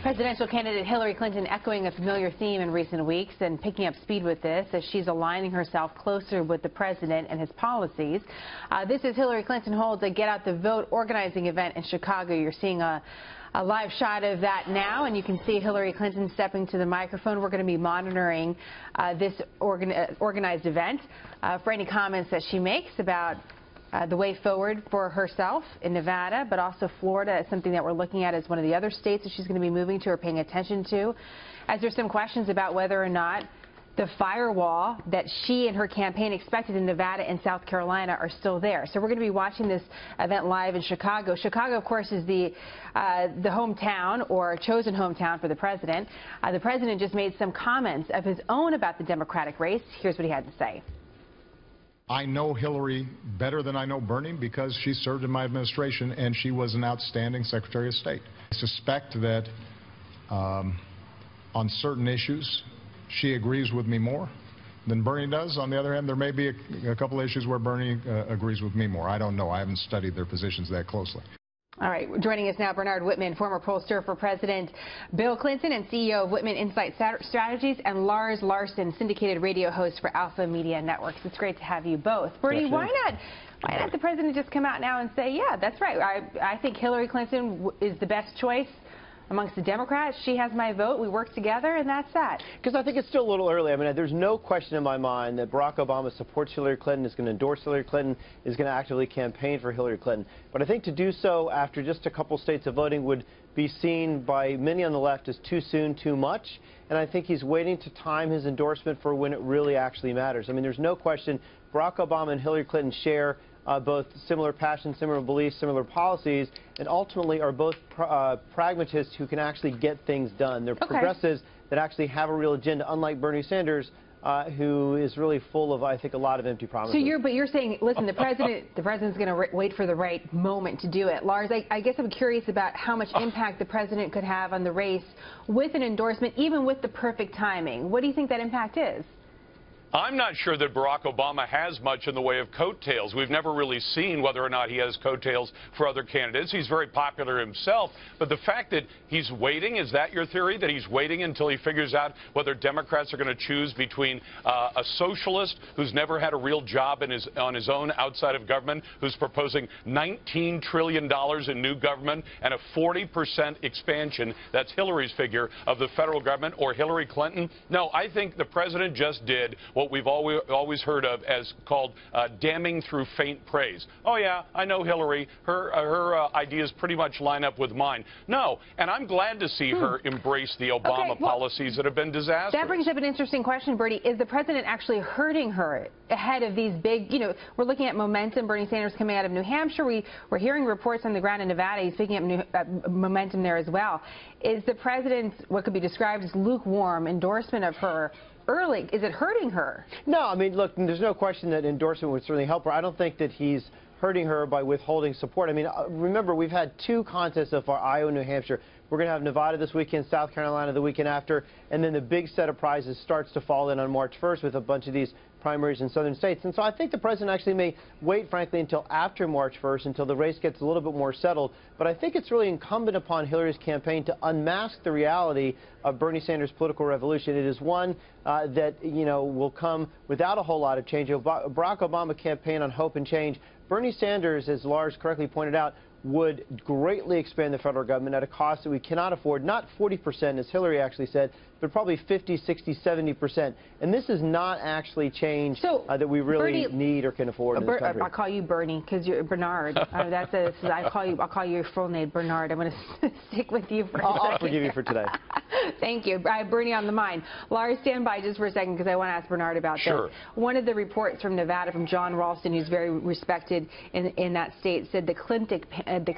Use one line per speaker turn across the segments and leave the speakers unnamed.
Presidential candidate Hillary Clinton echoing a familiar theme in recent weeks and picking up speed with this as she's aligning herself closer with the president and his policies. This is Hillary Clinton holds a Get Out the Vote organizing event in Chicago. You're seeing a live shot of that now, and you can see Hillary Clinton stepping to the microphone. We're going to be monitoring this organized event for any comments that she makes about the way forward for herself in Nevada, but also Florida is something that we're looking at as one of the other states that she's going to be moving to or paying attention to, as there's some questions about whether or not the firewall that she and her campaign expected in Nevada and South Carolina are still there. So we're going to be watching this event live in Chicago. Chicago, of course, is the hometown or chosen hometown for the president. The president just made some comments of his own about the Democratic race. Here's what he had to say.
I know Hillary better than I know Bernie because she served in my administration and she was an outstanding Secretary of State. I suspect that on certain issues she agrees with me more than Bernie does. On the other hand, there may be a couple issues where Bernie agrees with me more. I don't know. I haven't studied their positions that closely.
All right, joining us now, Bernard Whitman, former pollster for President Bill Clinton and CEO of Whitman Insight Strategies, and Lars Larson, syndicated radio host for Alpha Media Networks. It's great to have you both. Bernie, why not the president just come out now and say, yeah, that's right. I think Hillary Clinton is the best choice amongst the Democrats. She has my vote. We work together, and that's that.
Because I think it's still a little early. I mean, there's no question in my mind that Barack Obama supports Hillary Clinton, is going to endorse Hillary Clinton, is going to actively campaign for Hillary Clinton. But I think to do so after just a couple states of voting would be seen by many on the left as too soon, too much. And I think he's waiting to time his endorsement for when it really actually matters. I mean, there's no question Barack Obama and Hillary Clinton share both similar passions, similar beliefs, similar policies, and ultimately are both pragmatists who can actually get things done. They're progressives that actually have a real agenda, unlike Bernie Sanders, who is really full of, I think, a lot of empty promises.
So you're saying, listen, the president's going to wait for the right moment to do it. Lars, I guess I'm curious about how much impact the president could have on the race with an endorsement, even with the perfect timing. What do you think that impact is?
I'm not sure that Barack Obama has much in the way of coattails. We've never really seen whether or not he has coattails for other candidates. He's very popular himself. But the fact that he's waiting, is that your theory, that he's waiting until he figures out whether Democrats are going to choose between a socialist who's never had a real job on his own outside of government, who's proposing $19 trillion in new government and a 40% expansion, that's Hillary's figure, of the federal government, or Hillary Clinton? No, I think the president just did what we've always heard of as called damning through faint praise. Oh, yeah, I know Hillary. Her ideas pretty much line up with mine. No, and I'm glad to see her embrace the Obama policies that have been disastrous.
That brings up an interesting question, Bernie. Is the president actually hurting her ahead of these big, we're looking at momentum. Bernie Sanders coming out of New Hampshire. We're hearing reports on the ground in Nevada. He's picking up momentum there as well. Is the president's what could be described as lukewarm endorsement of her early, is it hurting her? No,
I mean, look, there's no question that endorsement would certainly help her. I don't think that he's hurting her by withholding support. I mean, remember, we've had two contests so far, Iowa and New Hampshire. We're going to have Nevada this weekend, South Carolina the weekend after, and then the big set of prizes starts to fall in on March 1st with a bunch of these primaries in southern states. And so I think the president actually may wait, frankly, until after March 1st, until the race gets a little bit more settled. But I think it's really incumbent upon Hillary's campaign to unmask the reality of Bernie Sanders' political revolution. It is one that, will come without a whole lot of change. Barack Obama campaign on hope and change. Bernie Sanders, as Lars correctly pointed out, would greatly expand the federal government at a cost that we cannot afford, not 40%, as Hillary actually said, but probably 50, 60, 70%. And this is not actually change that we really need or can afford in this country.
I'll call you Bernie because you're Bernard. I'll call you your full name, Bernard. I'm going to stick with you for a second.
I'll forgive you for today.
Thank you. I have Bernie on the mind. Lars, stand by just for a second because I want to ask Bernard about this. One of the reports from Nevada from John Ralston, who's very respected in that state, said the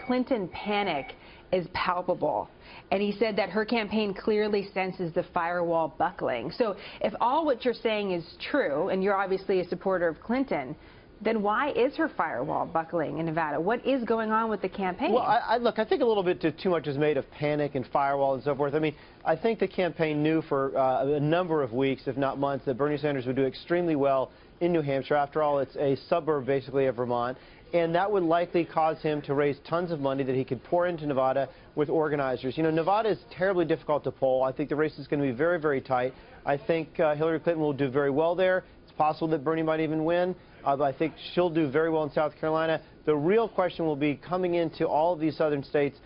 Clinton panic is palpable. And he said that her campaign clearly senses the firewall buckling. So if all what you're saying is true, and you're obviously a supporter of Clinton, then why is her firewall buckling in Nevada? What is going on with the campaign?
Well, look, I think a little bit too much is made of panic and firewall and so forth. I mean, I think the campaign knew for a number of weeks, if not months, that Bernie Sanders would do extremely well in New Hampshire. After all, it's a suburb, basically, of Vermont. and that would likely cause him to raise tons of money that he could pour into Nevada with organizers. You know, Nevada is terribly difficult to poll. I think the race is going to be very, very tight. I think Hillary Clinton will do very well there. It's possible that Bernie might even win, but I think she'll do very well in South Carolina. The real question will be coming into all of these southern states,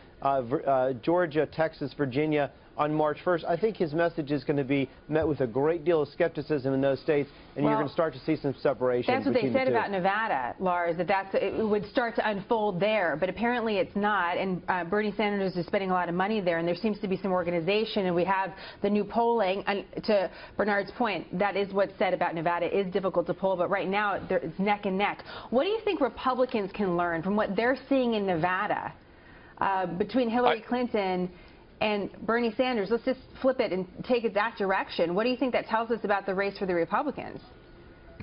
Georgia, Texas, Virginia, on March 1st. I think his message is going to be met with a great deal of skepticism in those states, and you're going to start to see some separation.
That's what they said about Nevada, Lars, that it would start to unfold there, but apparently it's not, and Bernie Sanders is spending a lot of money there, and there seems to be some organization, and we have the new polling. And to Bernard's point, that is what's said about Nevada. It is difficult to poll, but right now it's neck and neck. What do you think Republicans can learn from what they're seeing in Nevada between Hillary Clinton and Bernie Sanders? Let's just flip it and take it that direction. What do you think that tells us about the race for the Republicans?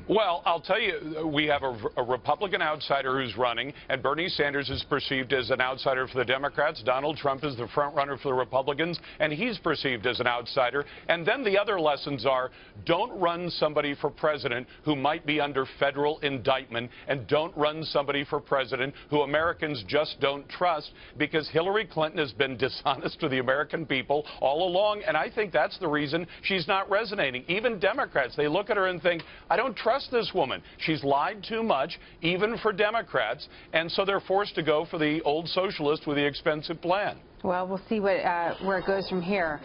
Well, I'll tell you, we have a Republican outsider who's running, and Bernie Sanders is perceived as an outsider for the Democrats. Donald Trump is the front runner for the Republicans, and he's perceived as an outsider. And then the other lessons are, don't run somebody for president who might be under federal indictment, and don't run somebody for president who Americans just don't trust, because Hillary Clinton has been dishonest to the American people all along, and I think that's the reason she's not resonating. Even Democrats, they look at her and think, I don't trust this woman. She's lied too much, even for Democrats, and so they're forced to go for the old socialist with the expensive plan. Well,
we'll see where it goes from here.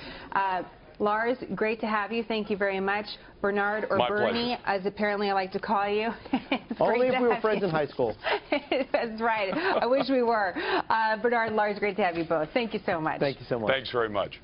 Lars, great to have you. Thank you very much. Bernard, or
My
Bernie,
pleasure.
As apparently I like to call you.
Only if we were friends in high school.
That's right. I wish we were. Bernard and Lars, great to have you both. Thank you so much.
Thank you so much.
Thanks very much.